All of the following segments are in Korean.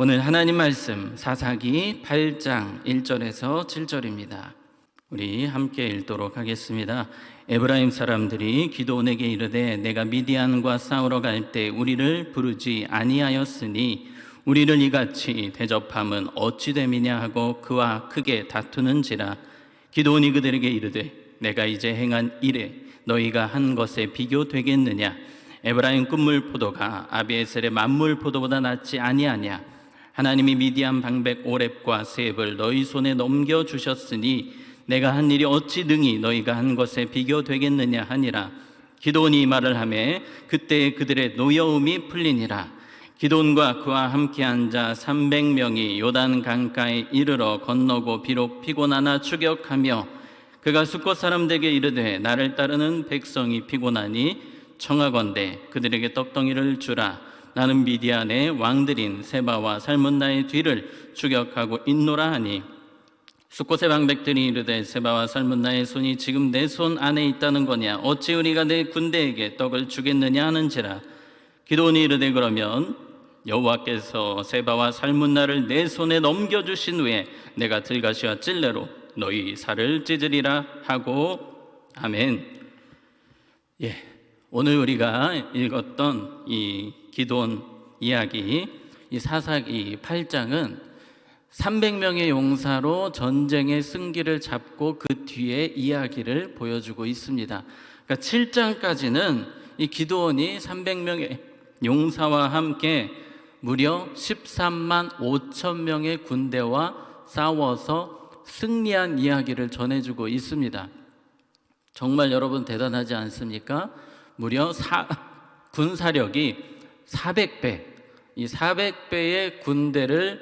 오늘 하나님 말씀 사사기 8장 1절에서 7절입니다. 우리 함께 읽도록 하겠습니다. 에브라임 사람들이 기드온에게 이르되 내가 미디안과 싸우러 갈 때 우리를 부르지 아니하였으니 우리를 이같이 대접함은 어찌 됨이냐 하고 그와 크게 다투는지라. 기드온이 그들에게 이르되 내가 이제 행한 일에 너희가 한 것에 비교되겠느냐? 에브라임 끝물 포도가 아비에셀의 만물 포도보다 낫지 아니하냐? 하나님이 미디안 방백 오렙과 세heb을 너희 손에 넘겨주셨으니 내가 한 일이 어찌 능히 너희가 한 것에 비교되겠느냐 하니라. 기드온이 이 말을 하매 그때 그들의 노여움이 풀리니라. 기드온과 그와 함께 앉아 300명이 요단 강가에 이르러 건너고 비록 피곤하나 추격하며 그가 숫곳 사람들에게 이르되 나를 따르는 백성이 피곤하니 청하건대 그들에게 떡덩이를 주라. 나는 미디안의 왕들인 세바와 살문나의 뒤를 추격하고 있노라 하니 숫곳의 방백들이 이르되 세바와 살문나의 손이 지금 내 손 안에 있다는 거냐? 어찌 우리가 내 군대에게 떡을 주겠느냐 하는지라. 기드온이 이르되 그러면 여호와께서 세바와 살문나를 내 손에 넘겨주신 후에 내가 들가시와 찔레로 너희 살을 찢으리라 하고 아멘. 오늘 우리가 읽었던 이 기드온 이야기, 이 사사기 8장은 300명의 용사로 전쟁의 승기를 잡고 그 뒤에 이야기를 보여주고 있습니다. 그러니까 7장까지는 이 기드온이 300명의 용사와 함께 무려 13만 5천 명의 군대와 싸워서 승리한 이야기를 전해주고 있습니다. 정말 여러분 대단하지 않습니까? 무려 군사력이 400배, 이 400배의 군대를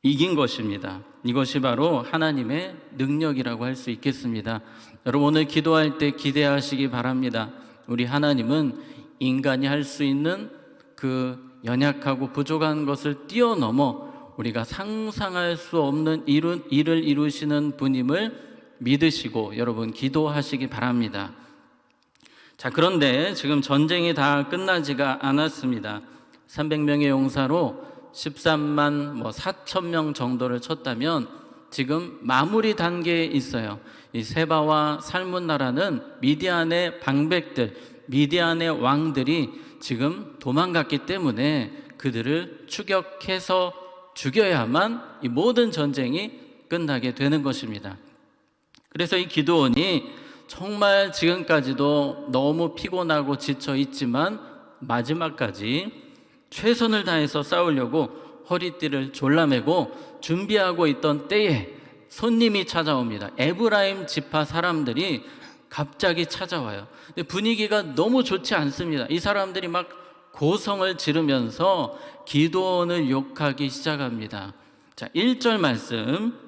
이긴 것입니다. 이것이 바로 하나님의 능력이라고 할 수 있겠습니다. 여러분 오늘 기도할 때 기대하시기 바랍니다. 우리 하나님은 인간이 할 수 있는 그 연약하고 부족한 것을 뛰어넘어 우리가 상상할 수 없는 일을 이루시는 분임을 믿으시고 여러분 기도하시기 바랍니다. 자, 그런데 지금 전쟁이 다 끝나지가 않았습니다. 300명의 용사로 13만 4천 명 정도를 쳤다면 지금 마무리 단계에 있어요. 이 세바와 살문나라는 미디안의 방백들, 미디안의 왕들이 지금 도망갔기 때문에 그들을 추격해서 죽여야만 이 모든 전쟁이 끝나게 되는 것입니다. 그래서 이 기드온이 정말 지금까지도 너무 피곤하고 지쳐 있지만 마지막까지 최선을 다해서 싸우려고 허리띠를 졸라매고 준비하고 있던 때에 손님이 찾아옵니다. 에브라임 지파 사람들이 갑자기 찾아와요. 근데 분위기가 너무 좋지 않습니다. 이 사람들이 막 고성을 지르면서 기드온을 욕하기 시작합니다. 자, 1절 말씀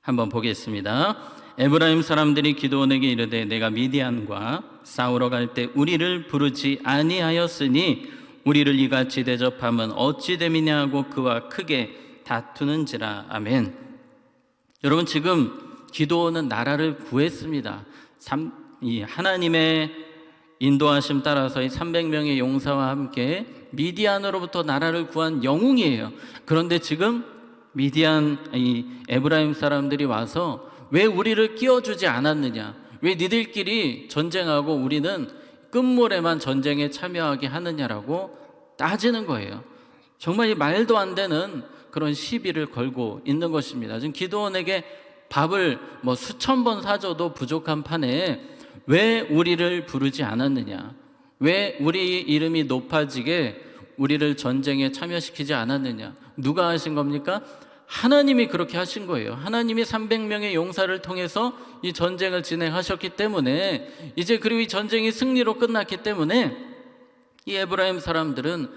한번 보겠습니다. 에브라임 사람들이 기드온에게 이르되 내가 미디안과 싸우러 갈 때 우리를 부르지 아니하였으니 우리를 이같이 대접함은 어찌 됨이냐 하고 그와 크게 다투는지라. 아멘. 여러분 지금 기드온은 나라를 구했습니다. 이 하나님의 인도하심 따라서 이 300명의 용사와 함께 미디안으로부터 나라를 구한 영웅이에요. 그런데 지금 미디안 이 에브라임 사람들이 와서 왜 우리를 끼워주지 않았느냐? 왜 니들끼리 전쟁하고 우리는 끝물에만 전쟁에 참여하게 하느냐라고 따지는 거예요. 정말 이 말도 안 되는 그런 시비를 걸고 있는 것입니다. 지금 기드온에게 밥을 수천 번 사줘도 부족한 판에 왜 우리를 부르지 않았느냐? 왜 우리 이름이 높아지게 우리를 전쟁에 참여시키지 않았느냐? 누가 하신 겁니까? 하나님이 그렇게 하신 거예요. 하나님이 300명의 용사를 통해서 이 전쟁을 진행하셨기 때문에 이제 그리고 이 전쟁이 승리로 끝났기 때문에 이 에브라임 사람들은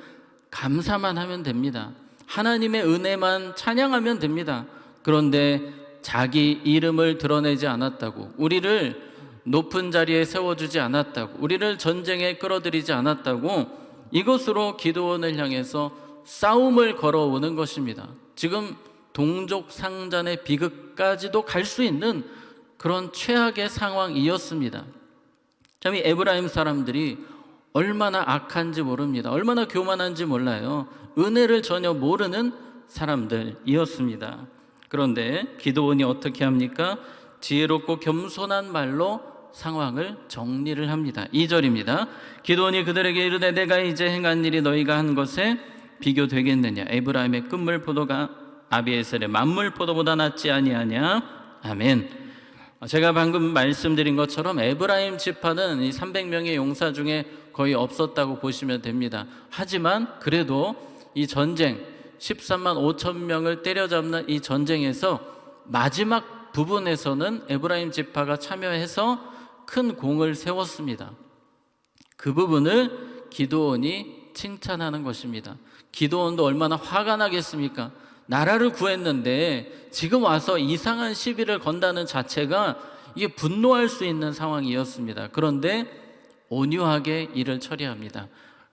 감사만 하면 됩니다. 하나님의 은혜만 찬양하면 됩니다. 그런데 자기 이름을 드러내지 않았다고, 우리를 높은 자리에 세워주지 않았다고, 우리를 전쟁에 끌어들이지 않았다고 이것으로 기드온을 향해서 싸움을 걸어오는 것입니다. 지금 동족 상잔의 비극까지도 갈 수 있는 그런 최악의 상황이었습니다. 참 이 에브라임 사람들이 얼마나 악한지 모릅니다. 얼마나 교만한지 몰라요. 은혜를 전혀 모르는 사람들이었습니다. 그런데 기드온이 어떻게 합니까? 지혜롭고 겸손한 말로 상황을 정리를 합니다. 2절입니다. 기드온이 그들에게 이르되 내가 이제 행한 일이 너희가 한 것에 비교되겠느냐? 에브라임의 끝물 포도가 아비에셀의 만물 포도보다 낫지 아니하냐? 아멘. 제가 방금 말씀드린 것처럼 에브라임 지파는 이 300명의 용사 중에 거의 없었다고 보시면 됩니다. 하지만 그래도 이 전쟁 13만 5천 명을 때려잡는 이 전쟁에서 마지막 부분에서는 에브라임 지파가 참여해서 큰 공을 세웠습니다. 그 부분을 기드온이 칭찬하는 것입니다. 기드온도 얼마나 화가 나겠습니까? 나라를 구했는데 지금 와서 이상한 시비를 건다는 자체가 이게 분노할 수 있는 상황이었습니다. 그런데 온유하게 일을 처리합니다.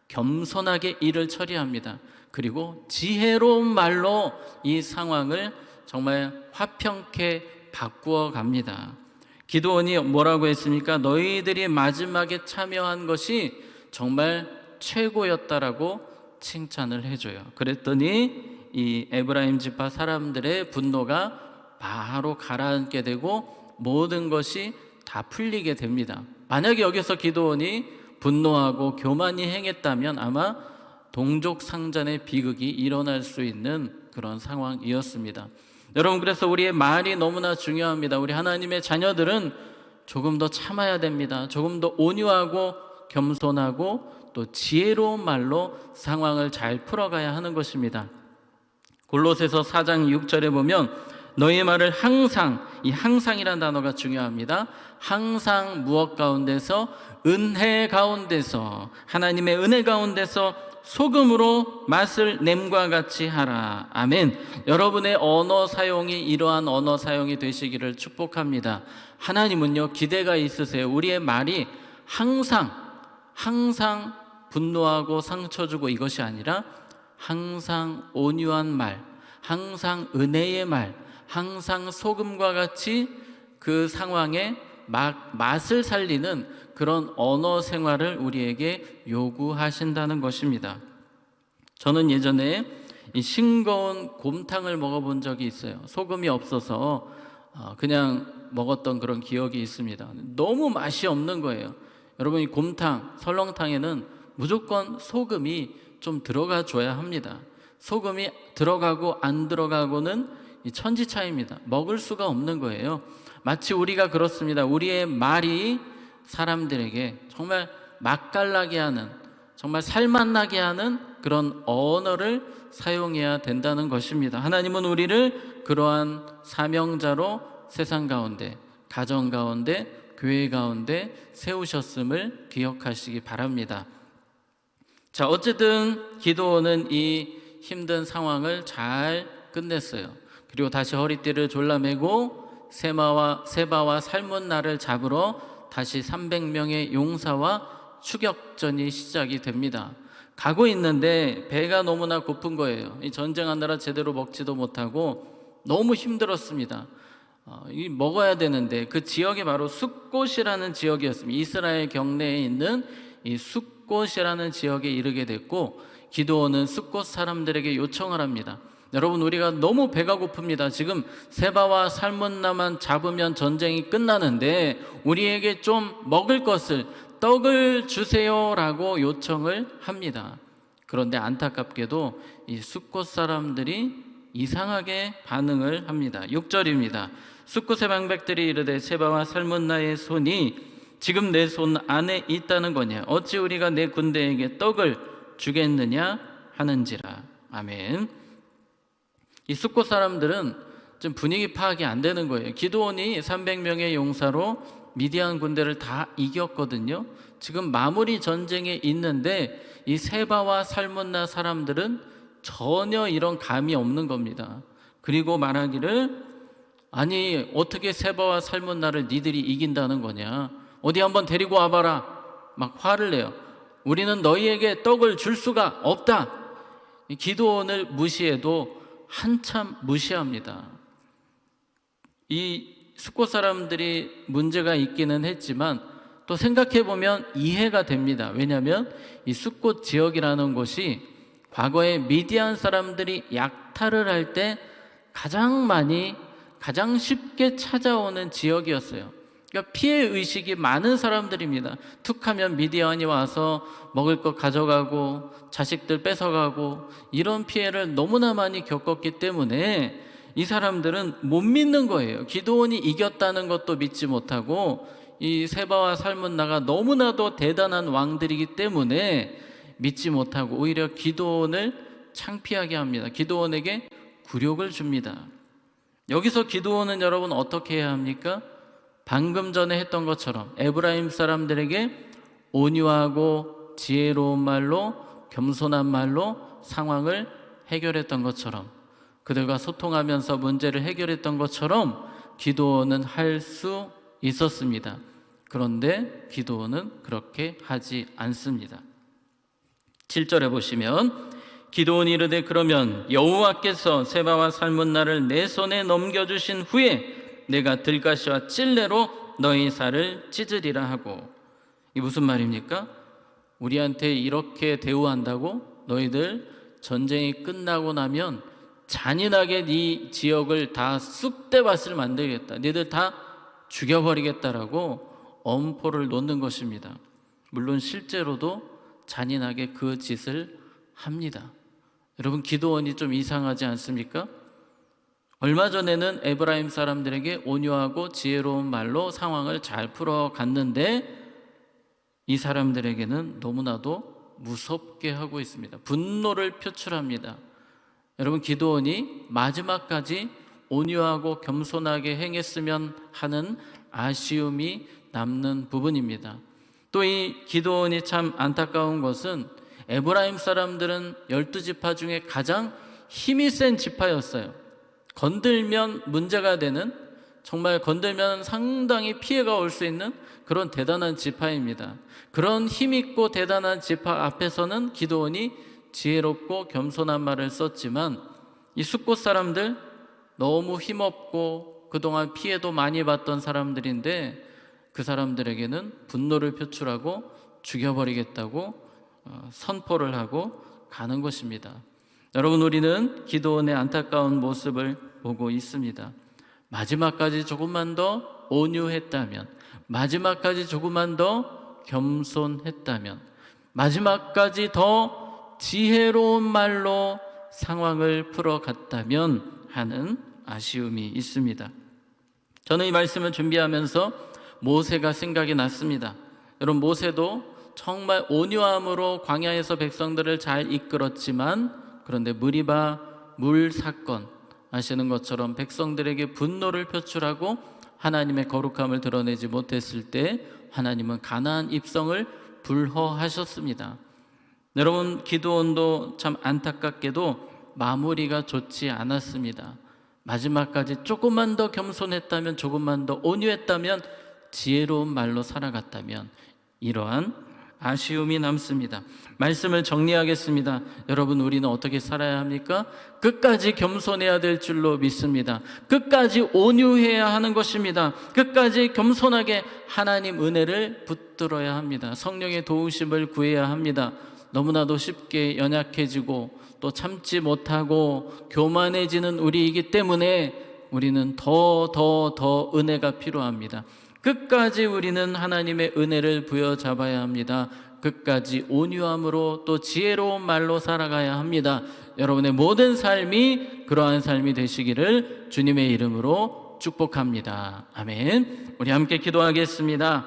겸손하게 일을 처리합니다. 그리고 지혜로운 말로 이 상황을 정말 화평케 바꾸어 갑니다. 기드온이 뭐라고 했습니까? 너희들이 마지막에 참여한 것이 정말 최고였다라고 칭찬을 해줘요. 그랬더니 이 에브라임 지파 사람들의 분노가 바로 가라앉게 되고 모든 것이 다 풀리게 됩니다. 만약에 여기서 기드온이 분노하고 교만이 행했다면 아마 동족상잔의 비극이 일어날 수 있는 그런 상황이었습니다. 여러분, 그래서 우리의 말이 너무나 중요합니다. 우리 하나님의 자녀들은 조금 더 참아야 됩니다. 조금 더 온유하고 겸손하고 또 지혜로운 말로 상황을 잘 풀어가야 하는 것입니다. 골로새서 4장 6절에 보면 너희 말을 항상, 이 항상이라는 단어가 중요합니다. 항상 무엇 가운데서? 은혜 가운데서, 하나님의 은혜 가운데서 소금으로 맛을 냄과 같이 하라. 아멘. 여러분의 언어 사용이 이러한 언어 사용이 되시기를 축복합니다. 하나님은요, 기대가 있으세요. 우리의 말이 항상 분노하고 상처 주고 이것이 아니라 항상 온유한 말, 항상 은혜의 말, 항상 소금과 같이 그 상황에 맛을 살리는 그런 언어 생활을 우리에게 요구하신다는 것입니다. 저는 예전에 이 싱거운 곰탕을 먹어본 적이 있어요. 소금이 없어서 그냥 먹었던 그런 기억이 있습니다. 너무 맛이 없는 거예요. 여러분, 이 곰탕, 설렁탕에는 무조건 소금이 좀 들어가 줘야 합니다. 소금이 들어가고 안 들어가고는 천지차이입니다. 먹을 수가 없는 거예요. 마치 우리가 그렇습니다. 우리의 말이 사람들에게 정말 맛깔나게 하는, 정말 살맛나게 하는 그런 언어를 사용해야 된다는 것입니다. 하나님은 우리를 그러한 사명자로 세상 가운데, 가정 가운데, 교회 가운데 세우셨음을 기억하시기 바랍니다. 자, 어쨌든 기드온은 이 힘든 상황을 잘 끝냈어요. 그리고 다시 허리띠를 졸라매고 세바와 살문나를 잡으러 다시 300명의 용사와 추격전이 시작이 됩니다. 가고 있는데 배가 너무나 고픈 거예요. 이 전쟁하느라 제대로 먹지도 못하고 너무 힘들었습니다. 이 먹어야 되는데 그 지역이 바로 숫곳이라는 지역이었습니다. 이스라엘 경내에 있는 이 숫곳이라는 지역에 이르게 됐고, 기드온은 숫곳 사람들에게 요청을 합니다. 여러분, 우리가 너무 배가 고픕니다. 지금 세바와 살문나만 잡으면 전쟁이 끝나는데 우리에게 좀 먹을 것을, 떡을 주세요라고 요청을 합니다. 그런데 안타깝게도 이 숫곳 사람들이 이상하게 반응을 합니다. 6절입니다. 숫곳의 방백들이 이르되 세바와 살문나의 손이 지금 내 손 안에 있다는 거냐? 어찌 우리가 내 군대에게 떡을 주겠느냐 하는지라. 아멘. 이 숫곳 사람들은 좀 분위기 파악이 안 되는 거예요. 기드온이 300명의 용사로 미디안 군대를 다 이겼거든요. 지금 마무리 전쟁에 있는데 이 세바와 살문나 사람들은 전혀 이런 감이 없는 겁니다. 그리고 말하기를, 아니 어떻게 세바와 살문나를 니들이 이긴다는 거냐? 어디 한번 데리고 와봐라. 막 화를 내요. 우리는 너희에게 떡을 줄 수가 없다. 기드온을 무시해도 한참 무시합니다. 이 숫곳 사람들이 문제가 있기는 했지만 또 생각해 보면 이해가 됩니다. 왜냐하면 이 숫곳 지역이라는 곳이 과거에 미디안 사람들이 약탈을 할 때 가장 쉽게 찾아오는 지역이었어요. 그러니까 피해 의식이 많은 사람들입니다. 툭하면 미디안이 와서 먹을 것 가져가고 자식들 뺏어가고 이런 피해를 너무나 많이 겪었기 때문에 이 사람들은 못 믿는 거예요. 기드온이 이겼다는 것도 믿지 못하고 이 세바와 살문나가 너무나도 대단한 왕들이기 때문에 믿지 못하고 오히려 기드온을 창피하게 합니다. 기드온에게 굴욕을 줍니다. 여기서 기드온은 여러분 어떻게 해야 합니까? 방금 전에 했던 것처럼 에브라임 사람들에게 온유하고 지혜로운 말로, 겸손한 말로 상황을 해결했던 것처럼, 그들과 소통하면서 문제를 해결했던 것처럼 기드온은 할 수 있었습니다. 그런데 기드온은 그렇게 하지 않습니다. 7절에 보시면 기드온이 이르되 그러면 여호와께서 세바와 살문나를 내 손에 넘겨주신 후에 내가 들가시와 찔레로 너희 살을 찢으리라 하고. 이게 무슨 말입니까? 우리한테 이렇게 대우한다고? 너희들 전쟁이 끝나고 나면 잔인하게 네 지역을 다 쑥대밭을 만들겠다, 너희들 다 죽여버리겠다라고 엄포를 놓는 것입니다. 물론 실제로도 잔인하게 그 짓을 합니다. 여러분, 기드온이 좀 이상하지 않습니까? 얼마 전에는 에브라임 사람들에게 온유하고 지혜로운 말로 상황을 잘 풀어갔는데 이 사람들에게는 너무나도 무섭게 하고 있습니다. 분노를 표출합니다. 여러분, 기드온이 마지막까지 온유하고 겸손하게 행했으면 하는 아쉬움이 남는 부분입니다. 또 이 기드온이 참 안타까운 것은 에브라임 사람들은 12지파 중에 가장 힘이 센 지파였어요. 건들면 문제가 되는, 정말 건들면 상당히 피해가 올 수 있는 그런 대단한 지파입니다. 그런 힘있고 대단한 지파 앞에서는 기드온이 지혜롭고 겸손한 말을 썼지만 이 숫곳 사람들 너무 힘없고 그동안 피해도 많이 봤던 사람들인데 그 사람들에게는 분노를 표출하고 죽여버리겠다고 선포를 하고 가는 것입니다. 여러분, 우리는 기드온의 안타까운 모습을 보고 있습니다. 마지막까지 조금만 더 온유했다면, 마지막까지 조금만 더 겸손했다면, 마지막까지 더 지혜로운 말로 상황을 풀어갔다면 하는 아쉬움이 있습니다. 저는 이 말씀을 준비하면서 모세가 생각이 났습니다. 여러분, 모세도 정말 온유함으로 광야에서 백성들을 잘 이끌었지만 그런데 무리바 물 사건 아시는 것처럼 백성들에게 분노를 표출하고 하나님의 거룩함을 드러내지 못했을 때 하나님은 가나안 입성을 불허하셨습니다. 여러분, 기드온도 참 안타깝게도 마무리가 좋지 않았습니다. 마지막까지 조금만 더 겸손했다면, 조금만 더 온유했다면, 지혜로운 말로 살아갔다면 이러한 아쉬움이 남습니다. 말씀을 정리하겠습니다. 여러분, 우리는 어떻게 살아야 합니까? 끝까지 겸손해야 될 줄로 믿습니다. 끝까지 온유해야 하는 것입니다. 끝까지 겸손하게 하나님 은혜를 붙들어야 합니다. 성령의 도우심을 구해야 합니다. 너무나도 쉽게 연약해지고 또 참지 못하고 교만해지는 우리이기 때문에 우리는 더 은혜가 필요합니다. 끝까지 우리는 하나님의 은혜를 부여잡아야 합니다. 끝까지 온유함으로 또 지혜로운 말로 살아가야 합니다. 여러분의 모든 삶이 그러한 삶이 되시기를 주님의 이름으로 축복합니다. 아멘. 우리 함께 기도하겠습니다.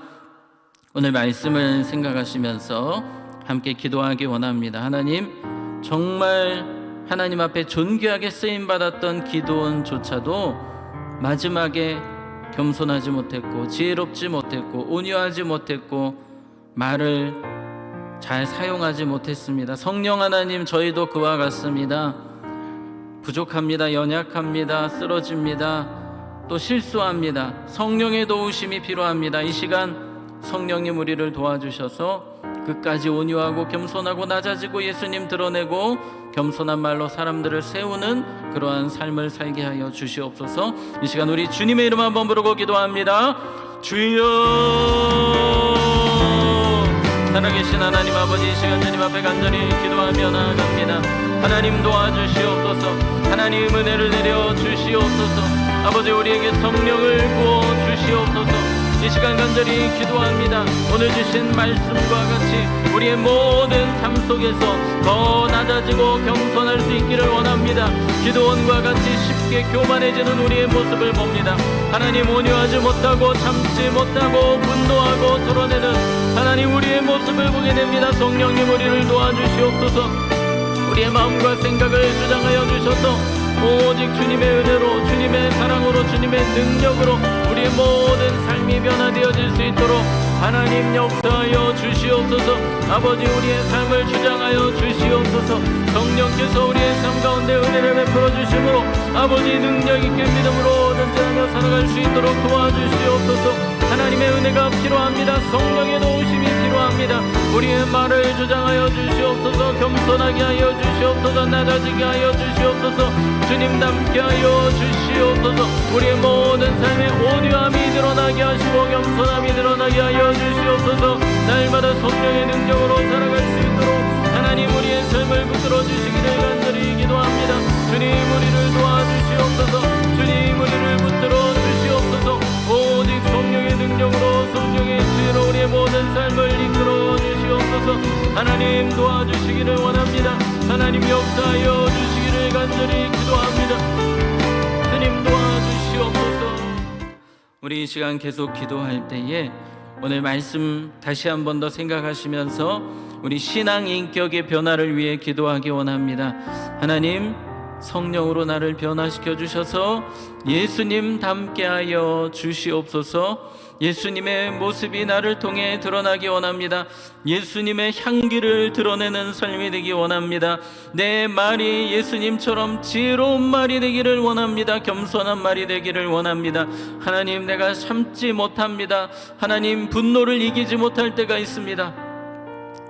오늘 말씀을 생각하시면서 함께 기도하기 원합니다. 하나님, 정말 하나님 앞에 존귀하게 쓰임받았던 기드온조차도 마지막에 겸손하지 못했고 지혜롭지 못했고 온유하지 못했고 말을 잘 사용하지 못했습니다. 성령 하나님, 저희도 그와 같습니다. 부족합니다. 연약합니다. 쓰러집니다. 또 실수합니다. 성령의 도우심이 필요합니다. 이 시간 성령님 우리를 도와주셔서 끝까지 온유하고 겸손하고 낮아지고 예수님 드러내고 겸손한 말로 사람들을 세우는 그러한 삶을 살게 하여 주시옵소서. 이 시간 우리 주님의 이름 한번 부르고 기도합니다. 주여. 살아계신 하나님 아버지, 이 시간 주님 앞에 간절히 기도하며 나아갑니다. 하나님 도와주시옵소서. 하나님 은혜를 내려 주시옵소서. 아버지, 우리에게 성령을 부어 주시옵소서. 이 시간 간절히 기도합니다. 오늘 주신 말씀과 같이 우리의 모든 삶 속에서 더 낮아지고 겸손할 수 있기를 원합니다. 기도원과 같이 쉽게 교만해지는 우리의 모습을 봅니다. 하나님, 온유하지 못하고 참지 못하고 분노하고 드러내는 하나님 우리의 모습을 보게 됩니다. 성령님, 우리를 도와주시옵소서. 우리의 마음과 생각을 주장하여 주셔서 오직 주님의 은혜로, 주님의 사랑으로, 주님의 능력으로 우리의 모든 삶이 변화되어질 수 있도록 하나님 역사하여 주시옵소서. 아버지, 우리의 삶을 주장하여 주시옵소서. 성령께서 우리의 삶 가운데 은혜를 베풀어 주심으로 아버지 능력 있게 믿음으로 전진하며 살아갈 수 있도록 도와주시옵소서. 하나님의 은혜가 필요합니다. 성령의 도우심이 필요합니다. 우리의 말을 주장하여 주시옵소서. 겸손하게 하여 주시옵소서. 낮아지게 하여 주시옵소서. 주님 닮게 하여 주시옵소서. 우리의 모든 삶에 온유함이 드러나게 하시고 겸손함이 드러나게 하여 주시옵소서. 날마다 성령의 능력으로 살아갈 수 있도록 하나님 우리의 삶을 붙들어 주시기를 간절히 기도합니다. 주님, 우리를 도와주시옵소서. 주님, 우리를 붙들어 주시옵소서. 오직 성령의 능력으로, 성령의 지혜로 우리의 모든 삶을 이끌어 주시옵소서. 하나님 도와주시기를 원합니다. 하나님 역사하여 주시기를 간절히 기도합니다. 주님 도와주시옵소서. 우리 이 시간 계속 기도할 때에 오늘 말씀 다시 한 번 더 생각하시면서 우리 신앙 인격의 변화를 위해 기도하기 원합니다. 하나님, 성령으로 나를 변화시켜 주셔서 예수님 닮게 하여 주시옵소서. 예수님의 모습이 나를 통해 드러나기 원합니다. 예수님의 향기를 드러내는 삶이 되기 원합니다. 내 말이 예수님처럼 지혜로운 말이 되기를 원합니다. 겸손한 말이 되기를 원합니다. 하나님, 내가 참지 못합니다. 하나님, 분노를 이기지 못할 때가 있습니다.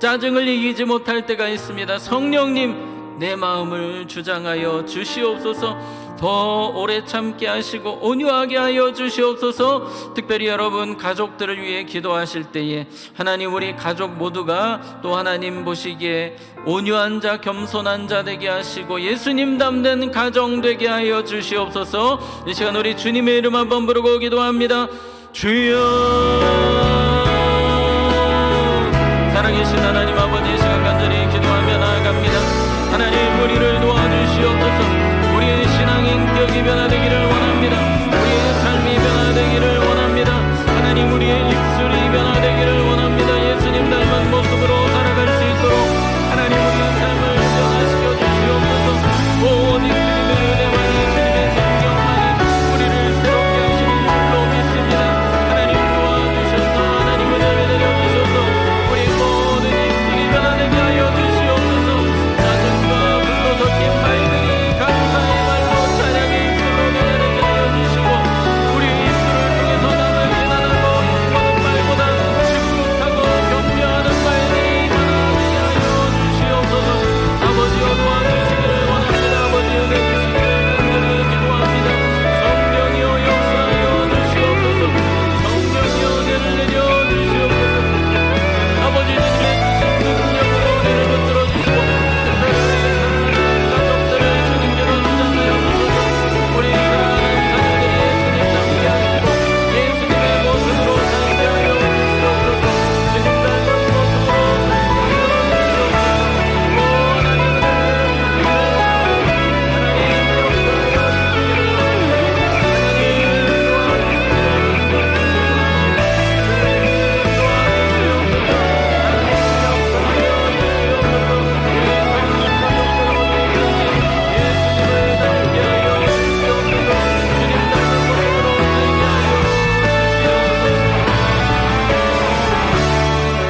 짜증을 이기지 못할 때가 있습니다. 성령님, 내 마음을 주장하여 주시옵소서. 더 오래 참게 하시고 온유하게 하여 주시옵소서. 특별히 여러분 가족들을 위해 기도하실 때에 하나님, 우리 가족 모두가 또 하나님 보시기에 온유한 자, 겸손한 자 되게 하시고 예수님 닮는 가정 되게 하여 주시옵소서. 이 시간 우리 주님의 이름 한번 부르고 기도합니다. 주여. 살아계신 하나님 아버지, 이 시간 간절히 기도하며 나아갑니다. 하나님, 우리를 도와주시옵소서. 우리의 신앙 인격이 변화되기를 원합니다. 우리의 삶이 변화되기를 원합니다. 하나님, 우리의 입술이 변화되기를 원합니다. 예수님 닮은 모습으로 살아갈 수 있도록 하나님, 우리의 삶을 변화시켜 주시옵소서. 오직 주님의 은혜만이, 주님의 능력만이 우리를 새롭게 하시는 줄로 믿습니다. 하나님 도와주셔서 하나님 은혜를 내려주셔서 우리 모든 입술이 변화되게 하여 주시옵소서. 짜증과 분노 섞인 말들이 감사의 말로 찬양의 입술로 변화되게 하여 주시고 우리의 입술을 통해서 남을 비난하고 욕하는 말보다 침묵하고 격려하는 말들이 많아지게 하여 주시옵소서. 아버지여, 도와주시기를 원합니다. 아버지 은혜 주시기를 간절히 기도합니다. 성령이여 역사하여 주시옵소서. 성령이여 은혜를 내려 주시옵소서. 아버지, 주님의 주신 능력으로 우리를 붙들어 주시고 특별히 사랑하는 가족들을 주님께로 주장하여 주소서. 우리 사랑하는 자녀들이 예수님 닮게 하시고 예수님의 모습으로 살게 하여 주시옵소서. 주님 닮은 모습으로 살게 하여 주시옵소서. 오 하나님, 은혜를 주시기를 원합니다. 하나님 역사하여 주시기를 원합니다.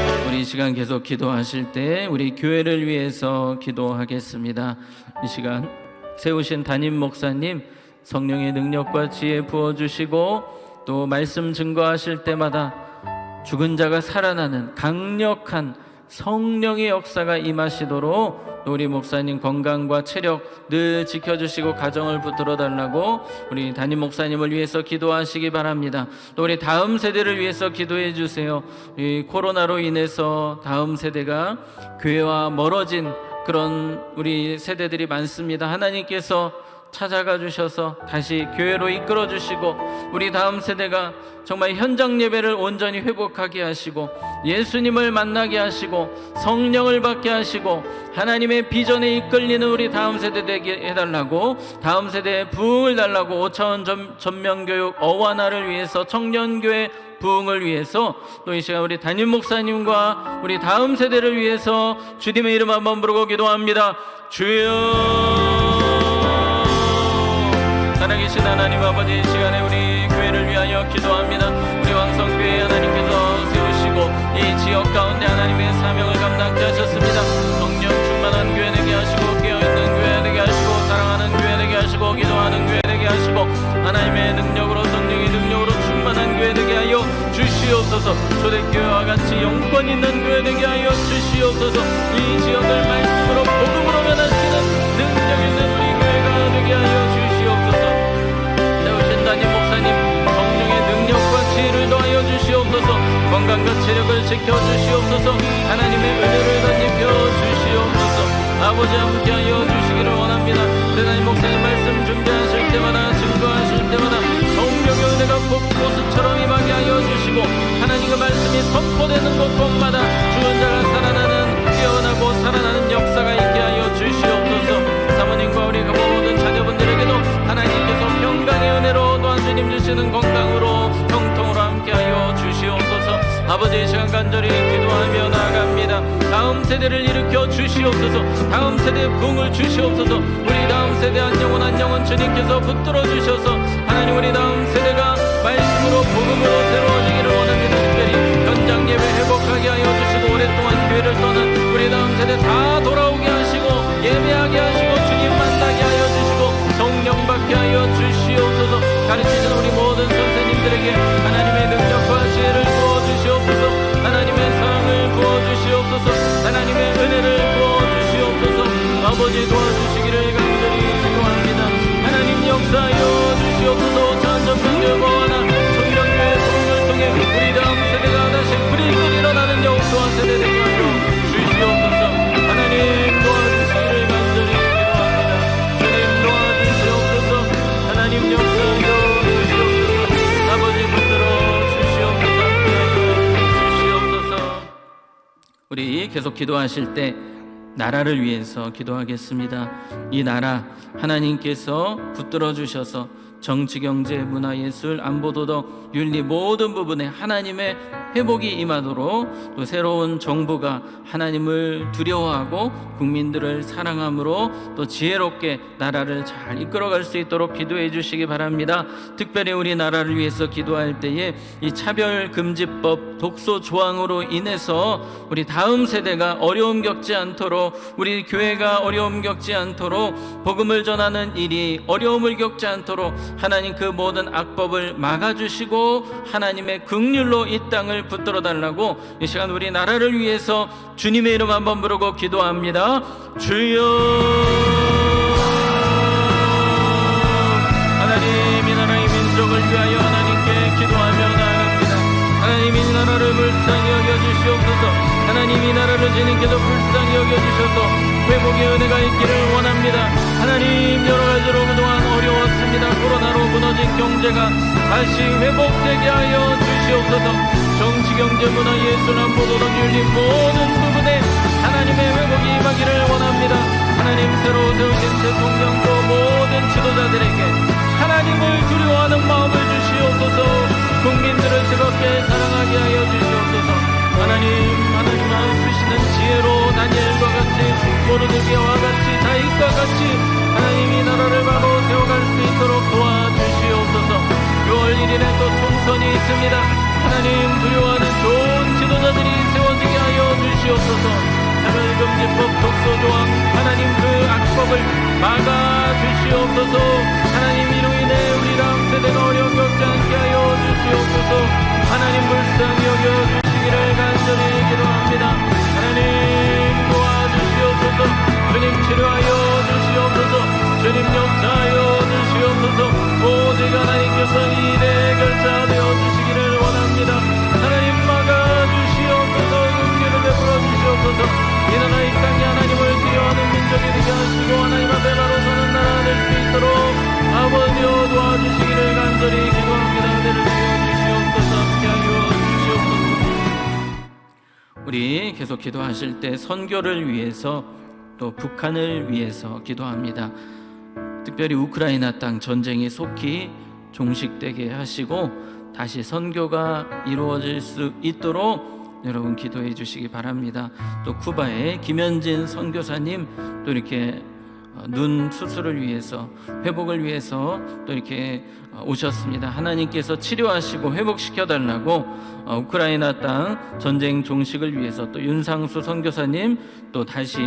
하나님 우리 이 시간 계속 기도하실 때 우리 교회를 위해서 기도하겠습니다. 이 시간 세우신 담임 목사님, 성령의 능력과 지혜 부어주시고 또 말씀 증거하실 때마다 죽은 자가 살아나는 강력한 성령의 역사가 임하시도록 또 우리 목사님 건강과 체력 늘 지켜주시고 가정을 붙들어 달라고 우리 담임 목사님을 위해서 기도하시기 바랍니다. 또 우리 다음 세대를 위해서 기도해 주세요. 이 코로나로 인해서 다음 세대가 교회와 멀어진 그런 우리 세대들이 많습니다. 하나님께서 찾아가 주셔서 다시 교회로 이끌어 주시고 우리 다음 세대가 정말 현장 예배를 온전히 회복하게 하시고 예수님을 만나게 하시고 성령을 받게 하시고 하나님의 비전에 이끌리는 우리 다음 세대 되게 해달라고, 다음 세대에 부흥을 달라고 5차원 전면교육 어완화를 위해서 청년교회 부흥을 위해서 또 이 시간 우리 담임 목사님과 우리 다음 세대를 위해서 주님의 이름 한번 부르고 기도합니다. 주여, 살아계신 하나님 아버지, 이 시간에 우리 교회를 위하여 기도합니다. 우리 왕성교회 하나님께서 세우시고 이 지역 가운데 하나님의 사명을 감당케 하셨습니다. 성령 충만한 교회 되게 하시고 깨어있는 교회 되게 하시고 사랑하는 교회 되게 하시고 기도하는 교회 되게 하시고 하나님의 능력으로 성령의 능력으로 충만한 교회 되게 하여 주시옵소서. 초대교회와 같이 영권 있는 교회 되게 하여 주시옵소서. 이 지역을 말씀으로 복음으로 변화시키는 능력 있는 우리 교회가 되게 하여 주시옵소서. 세우신 담임 목사님 성령의 능력과 지혜를 더하여 주시옵소서. 건강과 체력을 지켜주시옵소서. 하나님의 은혜를 덧입혀 주시옵소서. 아버지 함께하여 주시기를 원합니다. 우리 담임 목사님 말씀 준비하실 때마다 증거하실 때마다 성령의 은혜가 폭포수처럼 임하게 하여 주시고 하나님 그 말씀이 선포되는 곳곳마다 죽은 자가 살아나는 깨어나고 살아나는 역사가 있게 하여 주시옵소서. 사모님과 우리 그 모든 자녀분들에게도 하나님께서 평강의 은혜로 또한 주님 주시는 건강으로 형통으로 함께하여 주시옵소서. 아버지, 이 시간 간절히 기도하며 나아갑니다. 다음 세대를 일으켜 주시옵소서. 다음 세대의 부흥을 주시옵소서. 우리 다음 세대 한 영혼 주님께서 붙들어 주셔서 하나님 우리 다음 세대가 말씀으로 복음으로 새로워지기를 원합니다. 특별히 현장 예배 회복하게 하여 주시고 오랫동안 교회를 떠난 우리 다음 세대 다 돌아오게 하시고 예배하게 하시고 주님 만나게 하여 주시고 성령 받게 하여 주시옵소서. 가르치는 우리 모든 선생님들에게 하나님의 능력과 지혜를 부어주시옵소서. 하나님의 사랑을 부어주시옵소서. 하나님의 은혜를 부어주시옵소서. 아버지 도와주시기를 간절히 기도합니다. 하나님 역사하여 주시옵소서. 전전병들 거하나 청년교회 부흥을 통해 우리 다음 세대가 다시 불이 일어나는 영성한 세대 되게 하여 주시옵소서. 하나님 도와주시기를 간절히 기도합니다. 주님 도와주시옵소서. 하나님 역사하여 주시옵소서. 아버지 붙들어 주시옵소서. 주시옵소서. 우리 계속 기도하실 때 나라를 위해서 기도하겠습니다. 이 나라 하나님께서 붙들어 주셔서 정치, 경제, 문화, 예술, 안보, 도덕, 윤리 모든 부분에 하나님의 회복이 임하도록 또 새로운 정부가 하나님을 두려워하고 국민들을 사랑함으로 또 지혜롭게 나라를 잘 이끌어갈 수 있도록 기도해 주시기 바랍니다. 특별히 우리나라를 위해서 기도할 때에 이 차별금지법 독소 조항으로 인해서 우리 다음 세대가 어려움 겪지 않도록, 우리 교회가 어려움 겪지 않도록, 복음을 전하는 일이 어려움을 겪지 않도록 하나님 그 모든 악법을 막아주시고 하나님의 긍휼로 이 땅을 붙들어 달라고 이 시간 우리 나라를 위해서 주님의 이름 한번 부르고 기도합니다. 주여, 하나님 이 나라의 민족을 위하여 하나님께 기도하며 나아갑니다. 하나님 이 나라를 불쌍히 여겨주시옵소서. 하나님 이 나라를 주님께서 불쌍히 여겨주셔서 회복의 은혜가 있기를 원합니다. 하나님 여러 가지로 그동안 어려웠습니다. 코로나로 무너진 경제가 다시 회복되게 하여 주시옵소서. 정치, 경제, 문화, 예술, 안보, 도덕, 윤리 모든 부분에 하나님의 회복이 임하기를 원합니다. 하나님 새로 세우신 대통령도 모든 지도자들에게 하나님을 두려워하는 마음을 주시옵소서. 국민들을 뜨겁게 사랑하게 하여 주시옵소서. 하나님 주시는 지혜로 다니엘과 같이 모르드게와 같이 다윗과 같이 하나님 이 나라를 바로 세워갈 수 있도록 도와주시옵소서. 6월 1일에 또 총선이 있습니다. 하나님 두려워하는 좋은 지도자들이 세워지게 하여 주시옵소서. 차별금지법 독소조항 하나님 그 악법을 막아 주시옵소서. 하나님 이로 인해 우리 다음 세대가 어려움 겪지 않게 하여 주시옵소서. 하나님 불쌍히 여겨주시기를 간절히 기도합니다. 하나님 도와주시옵소서. 사람들이 계속 기도하실 때 선교를 위해서 또 북한을 위해서 기도합니다. 특별히 우크라이나 땅 전쟁이 속히 종식되게 하시고 다시 선교가 이루어질 수 있도록 여러분 기도해 주시기 바랍니다. 또 쿠바의 김현진 선교사님 또 이렇게 눈 수술을 위해서 회복을 위해서 또 이렇게 오셨습니다. 하나님께서 치료하시고 회복시켜 달라고 우크라이나 땅 전쟁 종식을 위해서 또 윤상수 선교사님 또 다시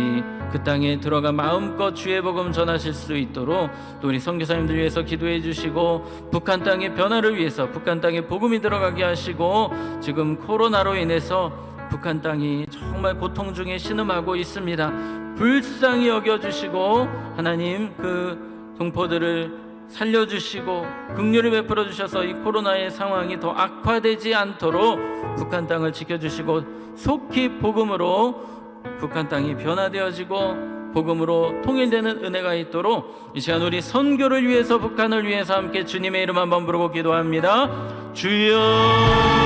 그 땅에 들어가 마음껏 주의 복음 전하실 수 있도록 또 우리 선교사님들 위해서 기도해 주시고 북한 땅의 변화를 위해서 북한 땅에 복음이 들어가게 하시고 지금 코로나로 인해서 북한 땅이 정말 고통 중에 신음하고 있습니다. 불쌍히 여겨주시고 하나님 그 동포들을 살려주시고 긍휼을 베풀어 주셔서 이 코로나의 상황이 더 악화되지 않도록 북한 땅을 지켜주시고 속히 복음으로 북한 땅이 변화되어지고 복음으로 통일되는 은혜가 있도록 이 시간 우리 선교를 위해서 북한을 위해서 함께 주님의 이름 한번 부르고 기도합니다. 주여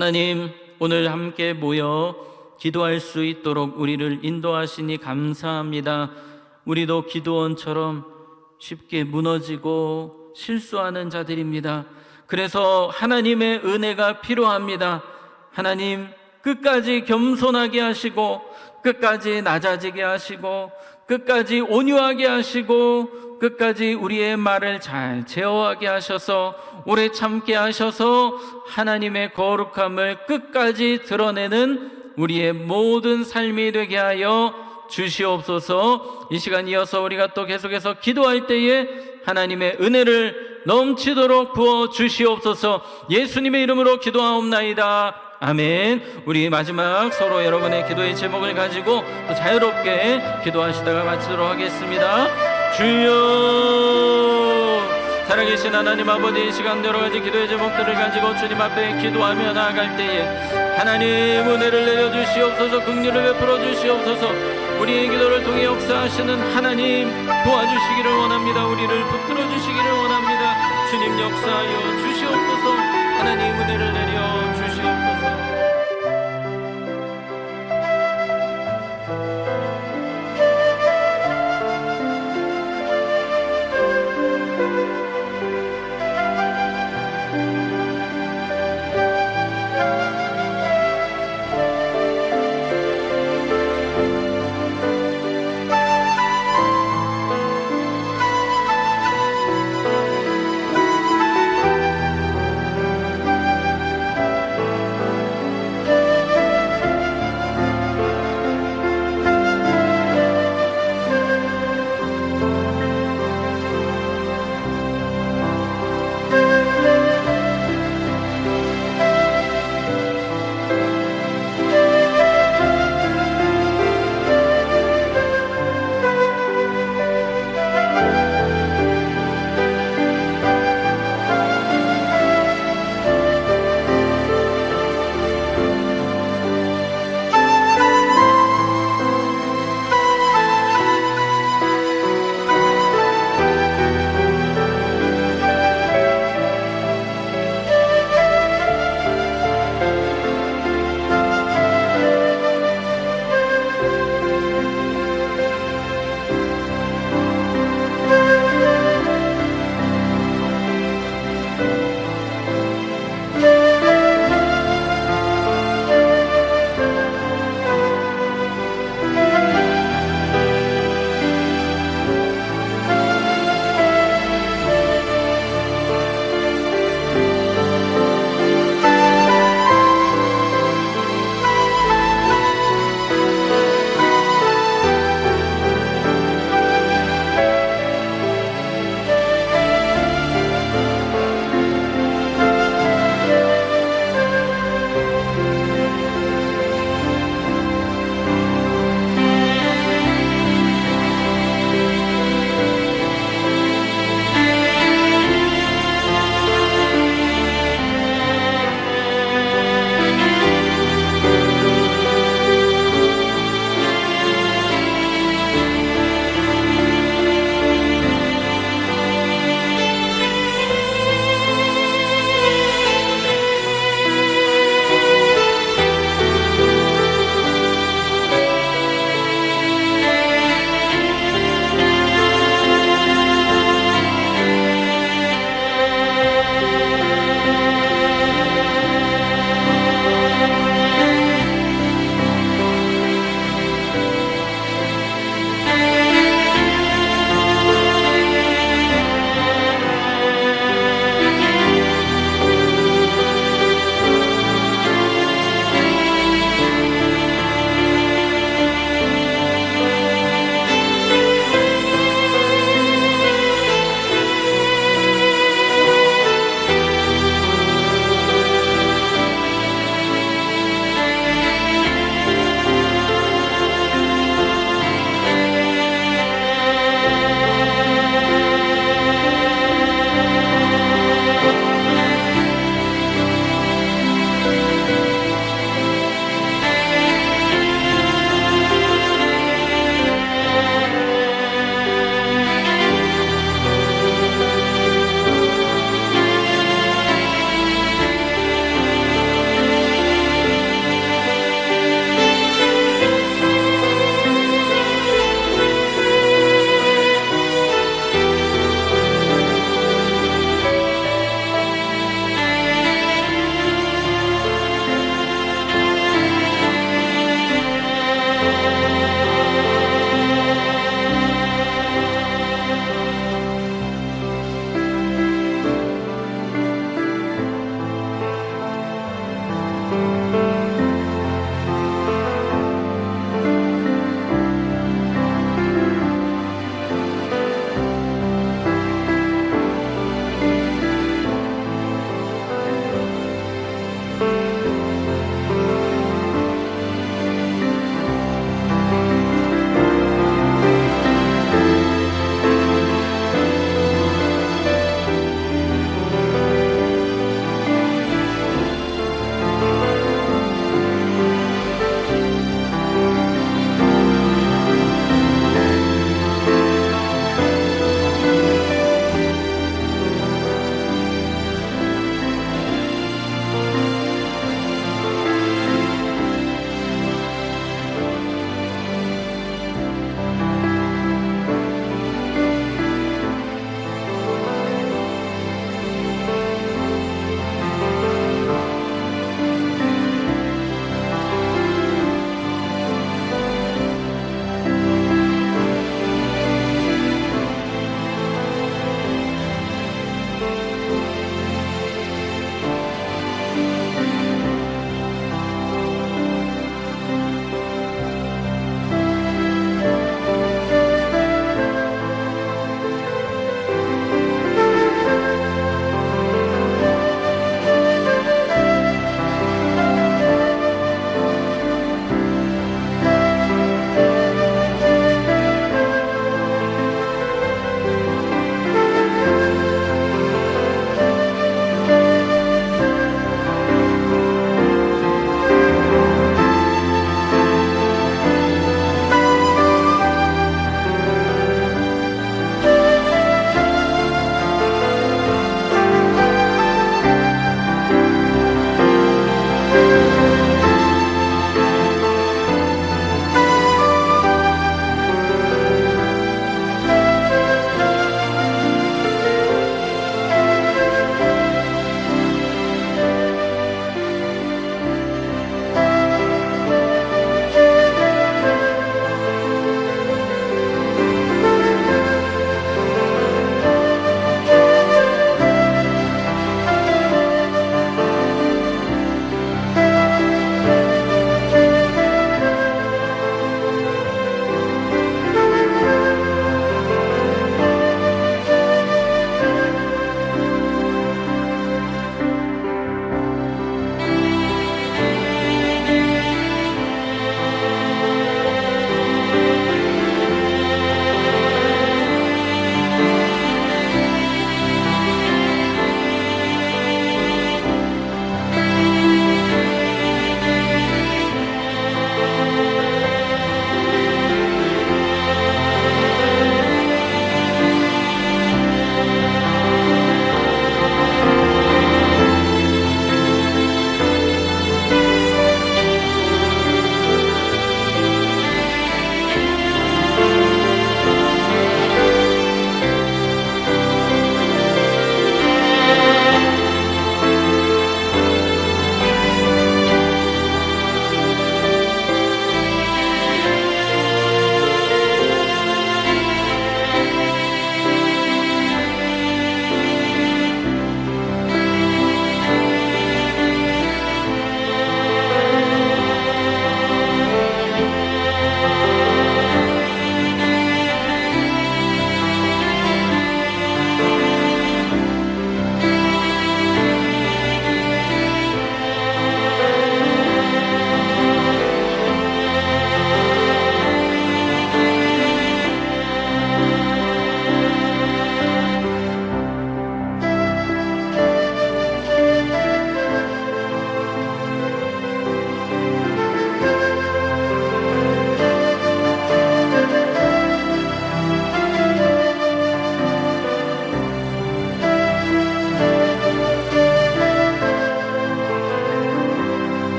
하나님 오늘 함께 모여 기도할 수 있도록 우리를 인도하시니 감사합니다. 우리도 기도원처럼 쉽게 무너지고 실수하는 자들입니다. 그래서 하나님의 은혜가 필요합니다. 하나님 끝까지 겸손하게 하시고 끝까지 낮아지게 하시고 끝까지 온유하게 하시고 끝까지 우리의 말을 잘 제어하게 하셔서 오래 참게 하셔서 하나님의 거룩함을 끝까지 드러내는 우리의 모든 삶이 되게 하여 주시옵소서. 이 시간 이어서 우리가 또 계속해서 기도할 때에 하나님의 은혜를 넘치도록 부어 주시옵소서. 예수님의 이름으로 기도하옵나이다. 아멘. 우리 마지막 서로 여러분의 기도의 제목을 가지고 또 자유롭게 기도하시다가 마치도록 하겠습니다. 주여, 살아계신 하나님 아버지, 이 시간 여러가지 기도의 제목들을 가지고 주님 앞에 기도하며 나아갈 때에 하나님 은혜를 내려주시옵소서. 긍휼을 베풀어 주시옵소서. 우리의 기도를 통해 역사하시는 하나님 도와주시기를 원합니다. 우리를 붙들어 주시기를 원합니다. 주님 역사하여 주시옵소서. 하나님 은혜를 내려 주시옵소서.